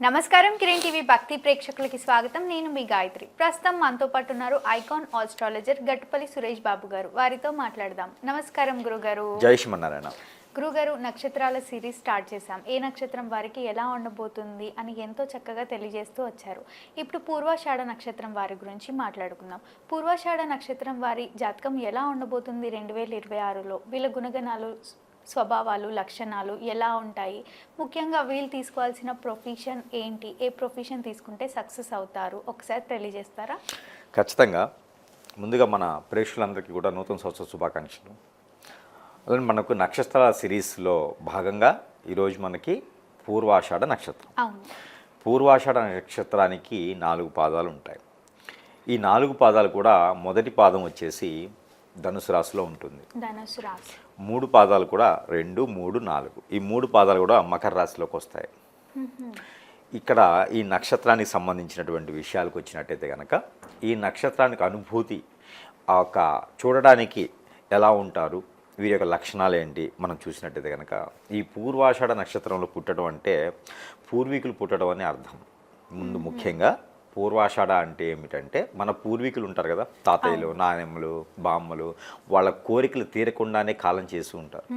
నమస్కారం కిరణ్ టీవీ భక్తి ప్రేక్షకులకి స్వాగతం. నేను మీ గాయత్రి. ప్రస్తుతం మనతో పాటు ఉన్నారు ఐకాన్ ఆస్ట్రాలజర్ గట్టుపల్లి సురేష్ బాబు గారు. వారితో మాట్లాడదాం. నమస్కారం గురుగారు. జై శ్రీమన్నారాయణ. గురుగారు, నక్షత్రాల సిరీస్ స్టార్ట్ చేశాం. ఏ నక్షత్రం వారికి ఎలా ఉండబోతుంది అని ఎంతో చక్కగా తెలియజేస్తూ వచ్చారు. ఇప్పుడు పూర్వాషాఢ నక్షత్రం వారి గురించి మాట్లాడుకుందాం. పూర్వాషాఢ నక్షత్రం వారి జాతకం ఎలా ఉండబోతుంది 2026లో? వీళ్ళ గుణగణాలు, స్వభావాలు, లక్షణాలు ఎలా ఉంటాయి? ముఖ్యంగా వీళ్ళు తీసుకోవాల్సిన ప్రొఫెషన్ ఏంటి? ఏ ప్రొఫెషన్ తీసుకుంటే సక్సెస్ అవుతారు? ఒకసారి తెలియజేస్తారా? ఖచ్చితంగా. ముందుగా మన ప్రేక్షకులందరికీ కూడా నూతన సంవత్సర శుభాకాంక్షలు. అలానే మనకు నక్షత్రాల సిరీస్లో భాగంగా ఈరోజు మనకి పూర్వాషాఢ నక్షత్రం. అవును. పూర్వాషాఢ నక్షత్రానికి 4 పాదాలు ఉంటాయి. ఈ 4 పాదాలు కూడా మొదటి పాదం వచ్చేసి ధనుసు రాశిలో ఉంటుంది. ధనుసు రాశి. 3 పాదాలు కూడా 2, 3, 4 ఈ 3 పాదాలు కూడా మకర రాశిలోకి వస్తాయి. ఇక్కడ ఈ నక్షత్రానికి సంబంధించినటువంటి విషయాలకు వచ్చినట్టయితే కనుక ఈ నక్షత్రానికి అనుభూతి చూడడానికి ఎలా ఉంటారు, వీరి యొక్క లక్షణాలు ఏంటి మనం చూసినట్టయితే కనుక ఈ పూర్వాషాఢ నక్షత్రంలో పుట్టడం అంటే పూర్వీకులు పుట్టడం అని అర్థం. ముందు ముఖ్యంగా పూర్వాషాఢ అంటే ఏమిటంటే మన పూర్వీకులు ఉంటారు కదా, తాతయ్యలు, నాయనమ్మలు, బామ్మలు, వాళ్ళ కోరికలు తీరకుండానే కాలం చేస్తూ ఉంటారు.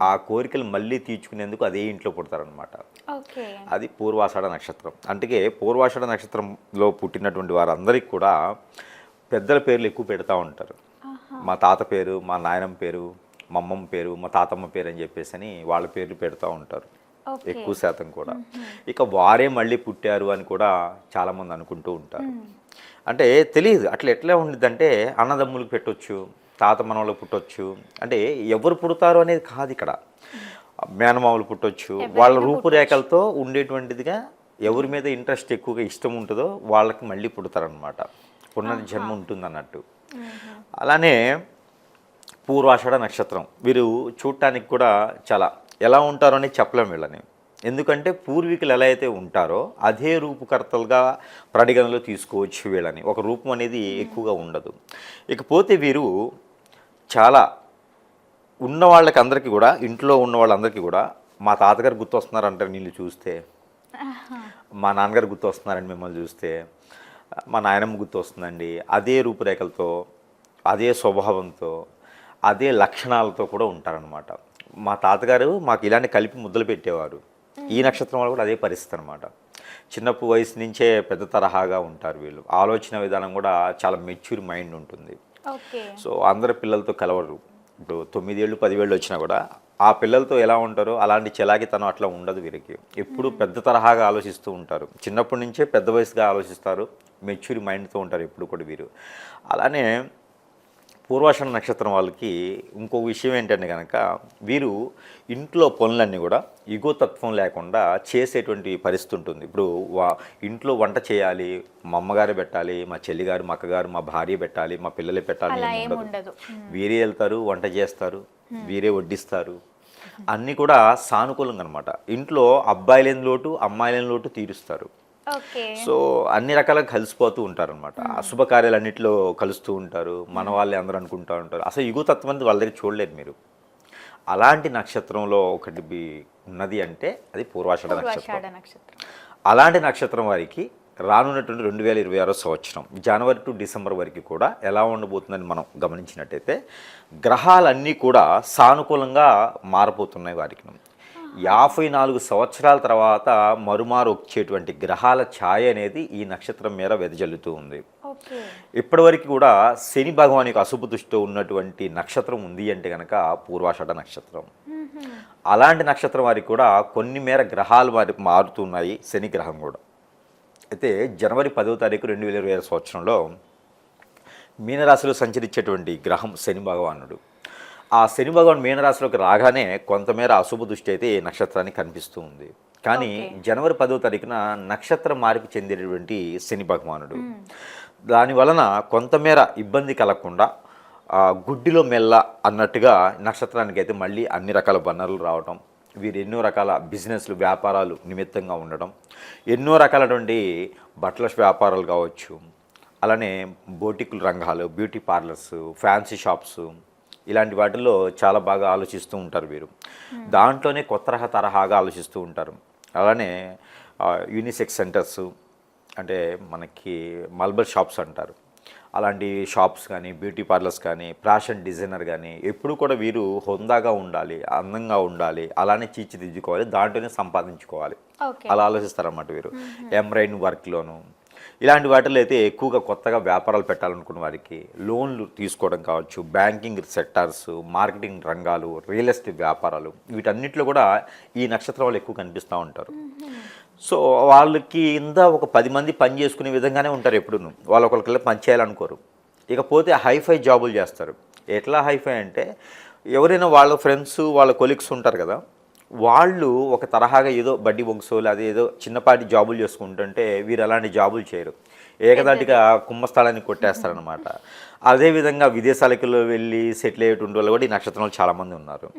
ఆ కోరికలు మళ్ళీ తీర్చుకునేందుకు అదే ఇంట్లో పుడతారనమాట. అది పూర్వాషాఢ నక్షత్రం. అంటే పూర్వాషాఢ నక్షత్రంలో పుట్టినటువంటి వారందరికీ కూడా పెద్దల పేర్లు ఎక్కువ పెడతా ఉంటారు. మా తాత పేరు, మా నాయనమ్మ పేరు, మా అమ్మమ్మ పేరు, మా తాతమ్మ పేరు అని చెప్పేసి అని వాళ్ళ పేర్లు పెడతా ఉంటారు ఎక్కువ శాతం కూడా. ఇక వారే మళ్ళీ పుట్టారు అని కూడా చాలామంది అనుకుంటూ ఉంటారు. అంటే తెలియదు అట్లా ఎట్లా ఉండిద్దంటే అన్నదమ్ములకు పెట్టొచ్చు, తాత మనవలకు పుట్టొచ్చు, అంటే ఎవరు పుడతారు అనేది కాదు ఇక్కడ. మేనమామలు పుట్టొచ్చు, వాళ్ళ రూపురేఖలతో ఉండేటువంటిదిగా ఎవరి మీద ఇంట్రెస్ట్ ఎక్కువగా ఇష్టం ఉంటుందో వాళ్ళకి మళ్ళీ పుడతారనమాట. పునర్జన్మ ఉంటుంది అన్నట్టు. అలానే పూర్వాషాఢ నక్షత్రం వీరు చూడటానికి కూడా చాలా ఎలా ఉంటారో అని చెప్పలేం వీళ్ళని. ఎందుకంటే పూర్వీకులు ఎలా అయితే ఉంటారో అదే రూపకర్తలుగా పరిగణలో తీసుకోవచ్చు వీళ్ళని. ఒక రూపం అనేది ఎక్కువగా ఉండదు. ఇకపోతే వీరు చాలా ఉన్న వాళ్ళకి అందరికీ కూడా, ఇంట్లో ఉన్న వాళ్ళందరికీ కూడా మా తాతగారు గుర్తు వస్తున్నారంటారు నీళ్ళు చూస్తే, మా నాన్నగారు గుర్తు వస్తున్నారండి మిమ్మల్ని చూస్తే, మా నాయనమ్మ గుర్తు వస్తుందండి. అదే రూపురేఖలతో, అదే స్వభావంతో, అదే లక్షణాలతో కూడా ఉంటారనమాట. మా తాతగారు మాకు ఇలాంటి కలిపి ముద్దలు పెట్టేవారు. ఈ నక్షత్రం వాళ్ళు కూడా అదే పరిస్థితి అనమాట. చిన్నప్పుడు వయసు నుంచే పెద్ద తరహాగా ఉంటారు వీళ్ళు. ఆలోచన విధానం కూడా చాలా మెచ్యూర్ మైండ్ ఉంటుంది. సో అందరు పిల్లలతో కలవరు. ఇప్పుడు 9 ఏళ్ళు 10 ఏళ్ళు వచ్చినా కూడా ఆ పిల్లలతో ఎలా ఉంటారో అలాంటి చలాకితనం అట్లా ఉండదు వీరికి. ఎప్పుడు పెద్ద తరహాగా ఆలోచిస్తూ ఉంటారు. చిన్నప్పటి నుంచే పెద్ద వయసుగా ఆలోచిస్తారు. మెచ్యూర్ మైండ్తో ఉంటారు ఎప్పుడు కూడా వీరు. అలానే పూర్వాషాఢ నక్షత్రం వాళ్ళకి ఇంకో విషయం ఏంటంటే కనుక వీరు ఇంట్లో పనులన్నీ కూడా ఇగోతత్వం లేకుండా చేసేటువంటి పరిస్థితి ఉంటుంది. ఇప్పుడు ఇంట్లో వంట చేయాలి, మా అమ్మగారే పెట్టాలి, మా చెల్లిగారు, మా అక్కగారు, మా భార్య పెట్టాలి, మా పిల్లలే పెట్టాలి ఉండదు. వీరే వెళ్తారు, వంట చేస్తారు, వీరే వడ్డిస్తారు. అన్నీ కూడా సానుకూలంగా అనమాట. ఇంట్లో అబ్బాయిలేని లోటు, అమ్మాయిలేని లోటు తీరుస్తారు. సో అన్ని రకాలుగా కలిసిపోతూ ఉంటారు అనమాట. శుభకార్యాలన్నింటిలో కలుస్తూ ఉంటారు. మన వాళ్ళే అందరూ అనుకుంటూ ఉంటారు. అసలు ఇగుతత్వం అనేది వాళ్ళ దగ్గర చూడలేదు మీరు. అలాంటి నక్షత్రంలో ఒకటి ఉన్నది అంటే అది పూర్వాషాఢ నక్షత్రం. అలాంటి నక్షత్రం వారికి రానున్నటువంటి 2026 సంవత్సరం జనవరి టు డిసెంబర్ వరకు కూడా ఎలా ఉండబోతుందని మనం గమనించినట్టయితే గ్రహాలన్నీ కూడా సానుకూలంగా మారబోతున్నాయి వారికి. 54 సంవత్సరాల తర్వాత మరుమారు వచ్చేటువంటి గ్రహాల ఛాయ అనేది ఈ నక్షత్రం మీద వెదజల్లుతూ ఉంది. ఇప్పటివరకు కూడా శని భగవానికి అశుభ దృష్టితో ఉన్నటువంటి నక్షత్రం ఉంది అంటే కనుక పూర్వాషాఢ నక్షత్రం. అలాంటి నక్షత్రం వారికి కూడా కొన్ని మేర గ్రహాలు వారికి మారుతున్నాయి. శని గ్రహం కూడా అయితే జనవరి 10వ తారీఖు 2026 సంవత్సరంలో మీనరాశిలో సంచరించేటువంటి గ్రహం శని భగవానుడు. ఆ శని భగవాన్ మీనరాశిలోకి రాగానే కొంతమేర అశుభ దృష్టి అయితే ఈ నక్షత్రానికి కనిపిస్తూ ఉంది. కానీ జనవరి 10వ తారీఖున నక్షత్రం మార్పు చెందినటువంటి శని భగవానుడు దాని వలన కొంతమేర ఇబ్బంది కలగకుండా గుడ్డిలో మెల్ల అన్నట్టుగా నక్షత్రానికి అయితే మళ్ళీ అన్ని రకాల వనరులు రావటం, వీరు ఎన్నో రకాల బిజినెస్లు, వ్యాపారాలు నిమిత్తంగా ఉండడం, ఎన్నో రకాలటువంటి బట్టల వ్యాపారాలు కావచ్చు, అలానే బోటికుల రంగాలు, బ్యూటీ పార్లర్స్, ఫ్యాన్సీ షాప్స్, ఇలాంటి వాటిల్లో చాలా బాగా ఆలోచిస్తూ ఉంటారు వీరు. దాంట్లోనే కొత్త తరహాగా ఆలోచిస్తూ ఉంటారు. అలానే యూనిసెక్స్ సెంటర్స్ అంటే మనకి మల్బర్ షాప్స్ అంటారు, అలాంటి షాప్స్ కానీ బ్యూటీ పార్లర్స్ కానీ ఫ్యాషన్ డిజైనర్ కానీ ఎప్పుడు కూడా వీరు హొందాగా ఉండాలి, అందంగా ఉండాలి, అలానే తీర్చిదిద్దుకోవాలి, దాంట్లోనే సంపాదించుకోవాలి ఓకే. అలా ఆలోచిస్తారన్నమాట వీరు. ఎంబ్రాయిడింగ్ వర్క్లోను ఇలాంటి వాటిలో అయితే ఎక్కువగా కొత్తగా వ్యాపారాలు పెట్టాలనుకున్న వారికి లోన్లు తీసుకోవడం కావచ్చు, బ్యాంకింగ్ సెక్టార్స్, మార్కెటింగ్ రంగాలు, రియల్ ఎస్టేట్ వ్యాపారాలు, వీటన్నిటిలో కూడా ఈ నక్షత్రం వాళ్ళు ఎక్కువ కనిపిస్తూ ఉంటారు. సో వాళ్ళకి ఇందా ఒక 10 మంది పని చేసుకునే విధంగానే ఉంటారు ఎప్పుడు, వాళ్ళు ఒకరికల్లా పని చేయాలనుకోరు. ఇకపోతే హైఫై జాబులు చేస్తారు. ఎట్లా హైఫై అంటే ఎవరైనా వాళ్ళ ఫ్రెండ్స్ వాళ్ళ కొలీగ్స్ ఉంటారు కదా, వాళ్ళు ఒక తరహాగా ఏదో బడ్డీ బొంగుసోలు అది ఏదో చిన్నపాటి జాబులు చేసుకుంటుంటే వీరు అలాంటి జాబులు చేయరు, ఏకదాటిగా కుంభస్థలాన్ని కొట్టేస్తారనమాట. అదేవిధంగా విదేశాలకు వెళ్ళి సెటిల్ అయ్యేటువంటి వాళ్ళు కూడా ఈ నక్షత్రంలో చాలామంది ఉన్నారు.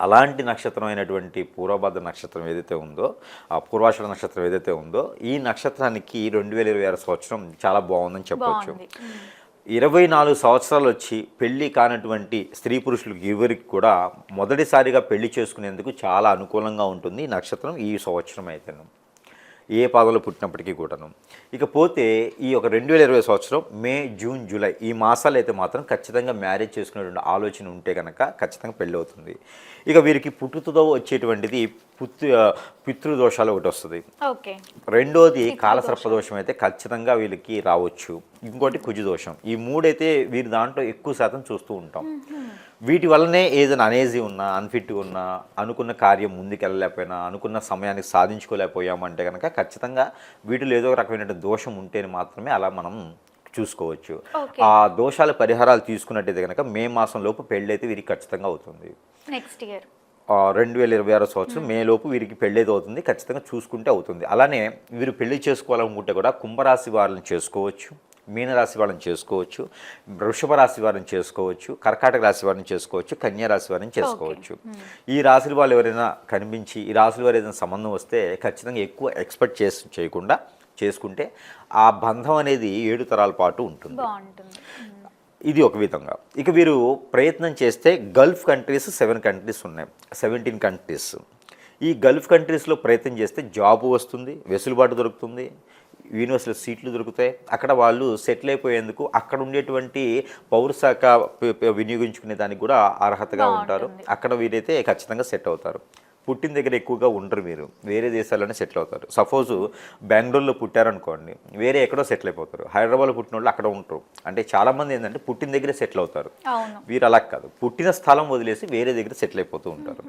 అలాంటి నక్షత్రం అయినటువంటి పూర్వభద్ర నక్షత్రం ఏదైతే ఉందో, ఆ పూర్వాషాఢ నక్షత్రం ఏదైతే ఉందో, ఈ నక్షత్రానికి 2026 సంవత్సరం చాలా బాగుందని చెప్పవచ్చు. 24 సంవత్సరాలు వచ్చి పెళ్ళి కానటువంటి స్త్రీ పురుషులకు ఇరువురికి కూడా మొదటిసారిగా పెళ్లి చేసుకునేందుకు చాలా అనుకూలంగా ఉంటుంది ఈ నక్షత్రం ఈ సంవత్సరం అయితేను, ఏ పాదంలో పుట్టినప్పటికీ కూడాను. ఇకపోతే ఈ ఒక 2020 సంవత్సరం మే, జూన్, జూలై ఈ మాసాలు అయితే మాత్రం ఖచ్చితంగా మ్యారేజ్ చేసుకునేటువంటి ఆలోచన ఉంటే కనుక ఖచ్చితంగా పెళ్ళి అవుతుంది. ఇక వీరికి పుట్టుతో వచ్చేటువంటిది పితృదోషాలు ఒకటి వస్తుంది. రెండోది కాలసర్పదోషం అయితే ఖచ్చితంగా వీళ్ళకి రావచ్చు. ఇంకోటి కుజదోషం. ఈ మూడైతే వీరి దాంట్లో ఎక్కువ శాతం చూస్తూ ఉంటాం. వీటి వల్లనే ఏదైనా అనేజీ ఉన్నా, అన్ఫిట్గా ఉన్నా, అనుకున్న కార్యం ముందుకెళ్ళలేకపోయినా, అనుకున్న సమయానికి సాధించుకోలేకపోయామంటే కనుక ఖచ్చితంగా వీటిలో ఏదో ఒక రకమైన దోషం ఉంటేనే మాత్రమే అలా మనం చూసుకోవచ్చు. ఆ దోషాల పరిహారాలు తీసుకున్నట్టయితే కనుక మే మాసం లోపు పెళ్ళి అయితే వీరికి ఖచ్చితంగా అవుతుంది. నెక్స్ట్ ఇయర్ 2026 సంవత్సరం మే లోపు వీరికి పెళ్ళైతే అవుతుంది, ఖచ్చితంగా చూసుకుంటే అవుతుంది. అలానే వీరు పెళ్లి చేసుకోవాలనుకుంటే కూడా కుంభరాశి వారిని చేసుకోవచ్చు, మీనరాశి వారిని చేసుకోవచ్చు, వృషభ రాశి వారిని చేసుకోవచ్చు, కర్కాటక రాశి వారిని చేసుకోవచ్చు, కన్యా రాశి వారిని చేసుకోవచ్చు. ఈ రాశుల వాళ్ళు ఎవరైనా కనిపించి ఈ రాశుల వారు ఏదైనా సంబంధం వస్తే ఖచ్చితంగా ఎక్కువ ఎక్స్పెక్ట్ చేసుకుంటే ఆ బంధం అనేది 7 తరాల పాటు ఉంటుంది. ఇది ఒక విధంగా. ఇక వీరు ప్రయత్నం చేస్తే గల్ఫ్ కంట్రీస్ 7 కంట్రీస్ ఉన్నాయి, 17 కంట్రీస్. ఈ గల్ఫ్ కంట్రీస్లో ప్రయత్నం చేస్తే జాబ్ వస్తుంది, వెసులుబాటు దొరుకుతుంది, యూనివర్సిటీ సీట్లు దొరుకుతాయి. అక్కడ వాళ్ళు సెటిల్ అయిపోయేందుకు అక్కడ ఉండేటువంటి పౌరశాఖ వినియోగించుకునే దానికి కూడా అర్హతగా ఉంటారు. అక్కడ వీరైతే ఖచ్చితంగా సెట్ అవుతారు. పుట్టిన దగ్గర ఎక్కువగా ఉండరు, మీరు వేరే దేశాల్లోనే సెటిల్ అవుతారు. సపోజు బెంగళూరులో పుట్టారనుకోండి, వేరే ఎక్కడో సెటిల్ అయిపోతారు. హైదరాబాద్లో పుట్టిన వాళ్ళు అక్కడ ఉంటారు. అంటే చాలామంది ఏంటంటే పుట్టిన దగ్గరే సెటిల్ అవుతారు. వీరు అలా కాదు, పుట్టిన స్థలం వదిలేసి వేరే దగ్గర సెటిల్ అయిపోతూ ఉంటారు.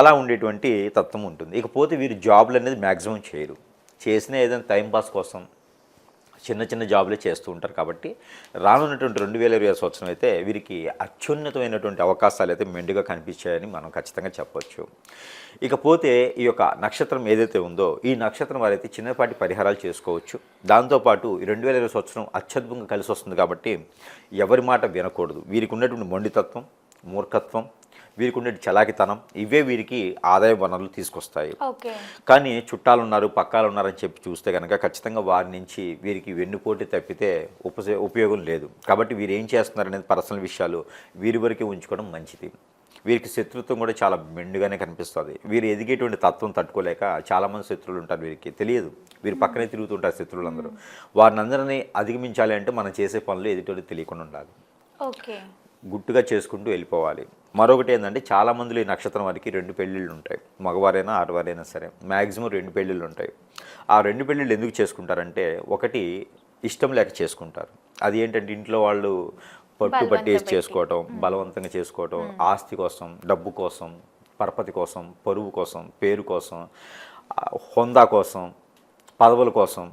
అలా ఉండేటువంటి తత్వం ఉంటుంది. ఇకపోతే వీరు జాబ్లు అనేది మ్యాక్సిమం చేయరు, చేసిన ఏదైనా టైంపాస్ కోసం చిన్న చిన్న జాబులే చేస్తూ ఉంటారు. కాబట్టి రానున్నటువంటి 2026 సంవత్సరం అయితే వీరికి అత్యున్నతమైనటువంటి అవకాశాలు అయితే మెండుగా కనిపించాయని మనం ఖచ్చితంగా చెప్పవచ్చు. ఇకపోతే ఈ యొక్క నక్షత్రం ఏదైతే ఉందో, ఈ నక్షత్రం వారైతే చిన్నపాటి పరిహారాలు చేసుకోవచ్చు. దాంతోపాటు 2020 సంవత్సరం అత్యద్భుతంగా కలిసి వస్తుంది కాబట్టి ఎవరి మాట వినకూడదు. వీరికి ఉన్నటువంటి మొండితత్వం, మూర్ఖత్వం, వీరికి ఉండే చలాకితనం, ఇవే వీరికి ఆదాయ వనరులు తీసుకొస్తాయి. కానీ చుట్టాలు ఉన్నారు, పక్కాలు ఉన్నారని చెప్పి చూస్తే కనుక ఖచ్చితంగా వారి నుంచి వీరికి వెన్నుపోటు తప్పితే ఉపయోగం లేదు. కాబట్టి వీరు ఏం చేస్తున్నారు అనేది పర్సనల్ విషయాలు వీరి వరకే ఉంచుకోవడం మంచిది. వీరికి శత్రుత్వం కూడా చాలా మెండుగానే కనిపిస్తుంది. వీరు ఎదిగేటువంటి తత్వం తట్టుకోలేక చాలామంది శత్రువులు ఉంటారు, వీరికి తెలియదు. వీరు పక్కనే తిరుగుతుంటారు శత్రువులందరూ. వారిని అందరినీ అధిగమించాలి అంటే మనం చేసే పనులు ఎదుటి తెలియకుండా ఉండాలి, గుట్టుగా చేసుకుంటూ వెళ్ళిపోవాలి. మరొకటి ఏంటంటే చాలామందిలో ఈ నక్షత్రం వారికి 2 పెళ్ళిళ్ళు ఉంటాయి, మగవారైనా ఆడవారైనా సరే మ్యాక్సిమం 2 పెళ్ళిళ్ళు ఉంటాయి. ఆ 2 పెళ్ళిళ్ళు ఎందుకు చేసుకుంటారంటే, ఒకటి ఇష్టం లేక చేసుకుంటారు. అది ఏంటంటే ఇంట్లో వాళ్ళు పట్టేసి చేసుకోవటం, బలవంతంగా చేసుకోవటం, ఆస్తి కోసం, డబ్బు కోసం, పరపతి కోసం, పరువు కోసం, పేరు కోసం, హోందా కోసం, పదవుల కోసం,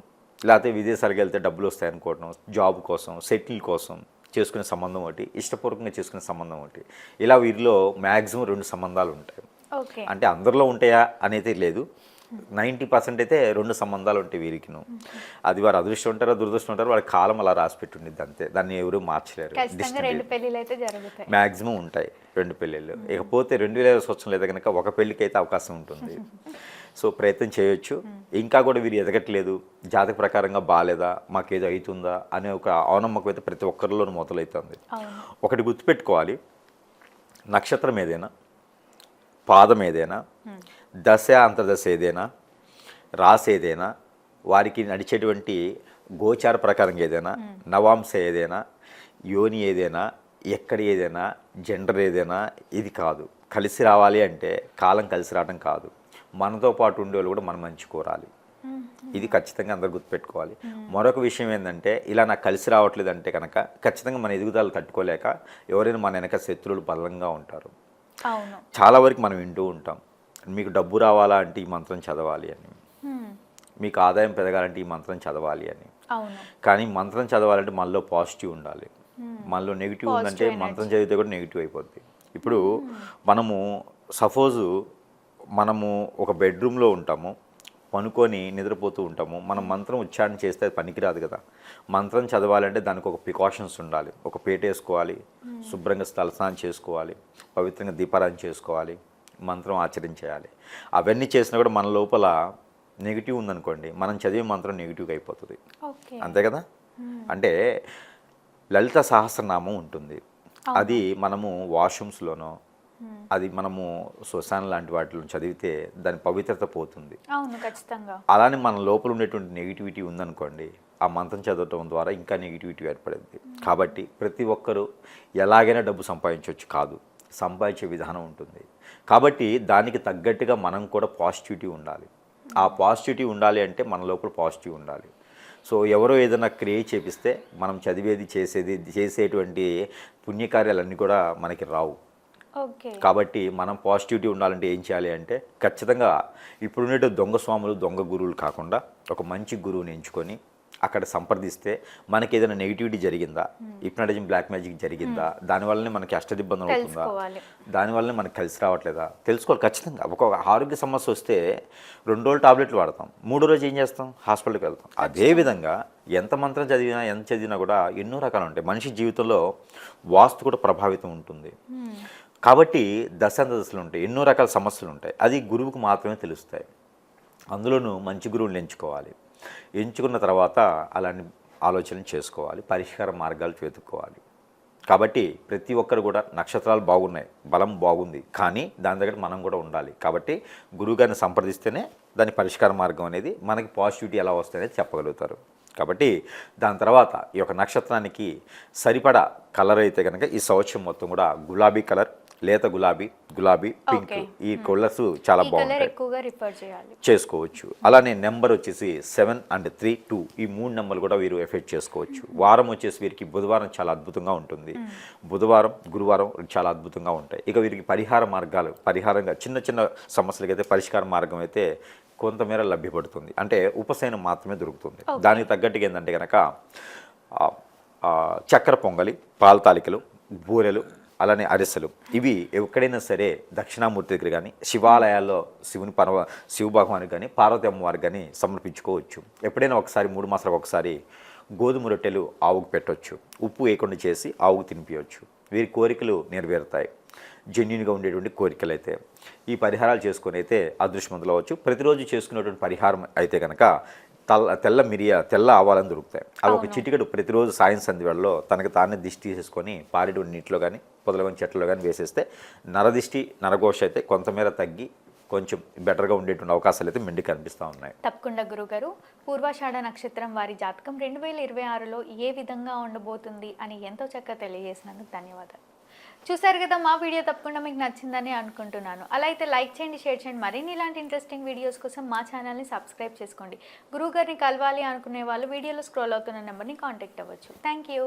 లేకపోతే విదేశాలకు వెళ్తే డబ్బులు వస్తాయనుకోవటం, జాబ్ కోసం, సెటిల్ కోసం చేసుకునే సంబంధం ఒకటి, ఇష్టపూర్వకంగా చేసుకునే సంబంధం ఒకటి. ఇలా వీరిలో మ్యాక్సిమం 2 సంబంధాలు ఉంటాయి. అంటే అందరిలో ఉంటాయా అనేది లేదు, 90% అయితే 2 సంబంధాలు ఉంటాయి వీరికిను. అది వారు అదృష్టం ఉంటారో దురదృష్టం ఉంటారో వాళ్ళ కాలం అలా రాసి పెట్టుండిద్ది అంతే, దాన్ని ఎవరు మార్చలేరు. మ్యాక్సిమం ఉంటాయి 2 పెళ్ళిళ్ళు. ఇకపోతే 2020 సంవత్సరం లేదా కనుక ఒక పెళ్ళికి అయితే అవకాశం ఉంటుంది. సో ప్రయత్నం చేయొచ్చు. ఇంకా కూడా వీరు ఎదగట్లేదు, జాతక ప్రకారంగా బాగాలేదా, మాకేదో అవుతుందా అనే ఒక అవనమ్మకం అయితే ప్రతి ఒక్కరిలోనూ మొదలవుతుంది. ఒకటి గుర్తుపెట్టుకోవాలి, నక్షత్రం ఏదైనా, పాదం ఏదైనా, దశ అంతర్దశ ఏదైనా, రాశి ఏదైనా, వారికి నడిచేటువంటి గోచార ప్రకారం ఏదైనా, నవాంశ ఏదైనా, యోని ఏదైనా, ఎక్కడ ఏదైనా, జెండర్ ఏదైనా ఇది కాదు. కలిసి రావాలి అంటే కాలం కలిసి రావడం కాదు, మనతో పాటు ఉండేవాళ్ళు కూడా మనం మంచి కోరాలి. ఇది ఖచ్చితంగా అందరు గుర్తుపెట్టుకోవాలి. మరొక విషయం ఏంటంటే, ఇలా నాకు కలిసి రావట్లేదు అంటే కనుక ఖచ్చితంగా మన ఎదుగుదల తట్టుకోలేక ఎవరైనా మన వెనక శత్రువులు బలంగా ఉంటారు. అవును. చాలా వరకు మనం వింటూ ఉంటాం, మీకు డబ్బు రావాలా అంటే ఈ మంత్రం చదవాలి అని, మీకు ఆదాయం పెరగాలంటే ఈ మంత్రం చదవాలి అని. అవును. కానీ మంత్రం చదవాలంటే మనలో పాజిటివ్ ఉండాలి. మనలో నెగిటివ్ ఉందంటే మంత్రం చదివితే కూడా నెగిటివ్ అయిపోద్ది. ఇప్పుడు మనము సపోజు మనము ఒక బెడ్రూమ్లో ఉంటాము, పనుకొని నిద్రపోతూ ఉంటాము, మనం మంత్రం ఉచ్చారణ చేస్తే అది పనికిరాదు కదా. మంత్రం చదవాలంటే దానికి ఒక ప్రికాషన్స్ ఉండాలి. ఒక పేట వేసుకోవాలి, శుభ్రంగా తలస్నానం చేసుకోవాలి, పవిత్రంగా దీపారాధన చేసుకోవాలి, మంత్రం ఆచరించేయాలి. అవన్నీ చేసినా కూడా మన లోపల నెగిటివ్ ఉందనుకోండి, మనం చదివే మంత్రం నెగిటివ్గా అయిపోతుంది. అంతే కదా. అంటే లలిత సహస్రనామం ఉంటుంది, అది మనము వాష్రూమ్స్లోనో, అది మనము శ్మశానం లాంటి వాటిలో చదివితే దాని పవిత్రత పోతుంది. అవును, ఖచ్చితంగా. అలానే మన లోపల ఉండేటువంటి నెగిటివిటీ ఉందనుకోండి, ఆ మంత్రం చదవటం ద్వారా ఇంకా నెగిటివిటీ ఏర్పడింది. కాబట్టి ప్రతి ఒక్కరూ ఎలాగైనా డబ్బు సంపాదించవచ్చు కాదు, సంపాదించే విధానం ఉంటుంది. కాబట్టి దానికి తగ్గట్టుగా మనం కూడా పాజిటివిటీ ఉండాలి. ఆ పాజిటివిటీ ఉండాలి అంటే మన లోపల పాజిటివ్ ఉండాలి. సో ఎవరో ఏదైనా క్రియేట్ చేపిస్తే మనం చదివేది చేసేటువంటి పుణ్యకార్యాలన్నీ కూడా మనకి రావు. కాబట్టి మనం పాజిటివిటీ ఉండాలంటే ఏం చేయాలి అంటే, ఖచ్చితంగా ఇప్పుడున్నట్టు దొంగ స్వాములు, దొంగ గురువులు కాకుండా ఒక మంచి గురువుని ఎంచుకొని అక్కడ సంప్రదిస్తే మనకి ఏదైనా నెగిటివిటీ జరిగిందా, హిప్నటిజం, బ్లాక్ మ్యాజిక్ జరిగిందా, దానివల్లనే మనకి అష్టదిబ్బంది అవుతుందా, దానివల్లనే మనకి కలిసి రావట్లేదా తెలుసుకోవాలి. ఖచ్చితంగా ఒక ఆరోగ్య సమస్య వస్తే 2 రోజులు టాబ్లెట్లు వాడతాం, 3వ రోజు ఏం చేస్తాం, హాస్పిటల్కి వెళ్తాం. అదేవిధంగా ఎంత మంత్రం చదివినా ఎంత చదివినా కూడా ఎన్నో రకాలు ఉంటాయి. మనిషి జీవితంలో వాస్తు కూడా ప్రభావితం ఉంటుంది. కాబట్టి దశలు ఉంటాయి, ఎన్నో రకాల సమస్యలు ఉంటాయి. అది గురువుకు మాత్రమే తెలుస్తాయి. అందులోనూ మంచి గురువుని ఎంచుకోవాలి. ఎంచుకున్న తర్వాత అలాంటి ఆలోచనలు చేసుకోవాలి, పరిష్కార మార్గాలు వెతుక్కోవాలి. కాబట్టి ప్రతి ఒక్కరు కూడా నక్షత్రాలు బాగున్నాయి, బలం బాగుంది, కానీ దాని దగ్గర మనం కూడా ఉండాలి. కాబట్టి గురువుగారిని సంప్రదిస్తేనే దాని పరిష్కార మార్గం అనేది, మనకి పాజిటివిటీ ఎలా వస్తాయనేది చెప్పగలుగుతారు. కాబట్టి దాని తర్వాత ఈ యొక్క నక్షత్రానికి సరిపడా కలర్ అయితే కనుక ఈ సంవత్సరం మొత్తం కూడా గులాబీ కలర్, లేత గులాబీ, పింక్, ఈ కలర్స్ చాలా బాగుంటాయి, చేసుకోవచ్చు. అలానే నెంబర్ వచ్చేసి 7 and 3, 2 ఈ 3 నెంబర్లు కూడా వీరు ఎఫెక్ట్ చేసుకోవచ్చు. వారం వచ్చేసి వీరికి బుధవారం చాలా అద్భుతంగా ఉంటుంది, బుధవారం, గురువారం చాలా అద్భుతంగా ఉంటాయి. ఇక వీరికి పరిహారంగా చిన్న చిన్న సమస్యలకైతే పరిష్కార మార్గం అయితే కొంతమేర లభ్యపడుతుంది. అంటే ఉపశమనం మాత్రమే దొరుకుతుంది. దానికి తగ్గట్టుగా ఏంటంటే కనుక చక్కెర పొంగలి, పాల తాలికలు, బూరెలు, అలానే అరిసెలు, ఇవి ఎక్కడైనా సరే దక్షిణామూర్తి దగ్గర కానీ, శివాలయాల్లో శివ భగవానికి కానీ, పార్వతి అమ్మవారికి కానీ సమర్పించుకోవచ్చు. ఎప్పుడైనా ఒకసారి 3 మాసాలకు ఒకసారి గోధుమ రొట్టెలు ఆవుకు పెట్టవచ్చు, ఉప్పు వేయకుండా చేసి ఆవుకు తినిపించవచ్చు. వీరి కోరికలు నెరవేరుతాయి, జెన్యున్గా ఉండేటువంటి కోరికలు అయితే. ఈ పరిహారాలు చేసుకొని అయితే అదృష్టవంతులు అవ్వచ్చు. ప్రతిరోజు చేసుకునేటువంటి పరిహారం అయితే కనుక తెల్ల ఆవాలని దొరుకుతాయి. అవి ఒక చిటికెడు ప్రతిరోజు సాయం సంధ్యవేళలో తనకు తానే దిష్టి తీసుకొని పారేటువంటి నీటిలో కానీ, పొదలవని చెట్లలో కానీ వేసేస్తే నరదిష్టి, నరఘోష అయితే కొంతమేర తగ్గి కొంచెం బెటర్గా ఉండేటువంటి అవకాశాలు అయితే మెండి కనిపిస్తూ ఉన్నాయి. తప్పకుండా గురుగారు, పూర్వాషాఢ నక్షత్రం వారి జాతకం 2026లో ఏ విధంగా ఉండబోతుంది అని ఎంతో చక్కగా తెలియజేసినందుకు ధన్యవాదాలు. చూసారు కదా, మా వీడియో తప్పకుండా మీకు నచ్చిందని అనుకుంటున్నాను. అలా అయితే లైక్ చేయండి, షేర్ చేయండి. మరిన్ని ఇలాంటి ఇంట్రెస్టింగ్ వీడియోస్ కోసం మా ఛానల్ని సబ్స్క్రైబ్ చేసుకోండి. గురువు గారిని కలవాలి అనుకునే వాళ్ళు వీడియోలో స్క్రోల్ అవుతున్న నెంబర్ని కాంటాక్ట్ అవ్వచ్చు. Thank you.